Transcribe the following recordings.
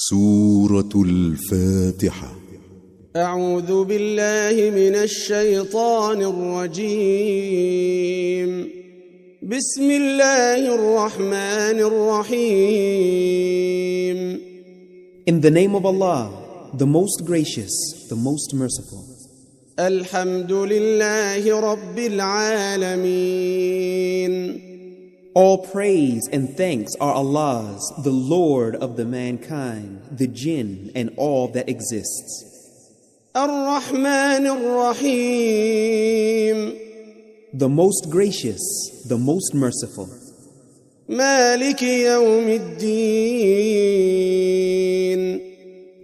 سورة الفاتحة. أعوذ بالله من الشيطان الرجيم. بسم الله الرحمن الرحيم. In the name of Allah, the most gracious, the most merciful. الحمد لله رب العالمين. All praise and thanks are Allah's, the Lord of the mankind, the jinn, and all that exists. الرحمن الرحيم. The most gracious, the most merciful. مالك يوم الدين.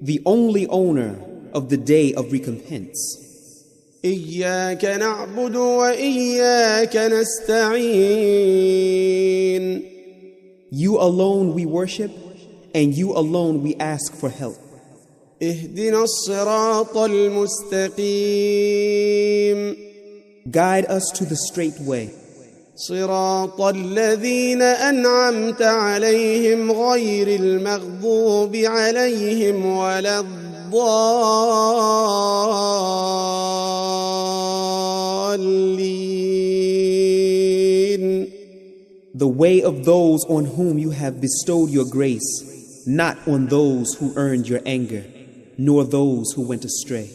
The only owner of the day of recompense. إياك نعبد وإياك نستعين. You alone we worship, and you alone we ask for help. اهدنا الصراط المستقيم. Guide us to the straight way. صراط الذين أنعمت عليهم غير المغضوب عليهم ولا الضالين. The way of those on whom you have bestowed your grace, not on those who earned your anger, nor those who went astray.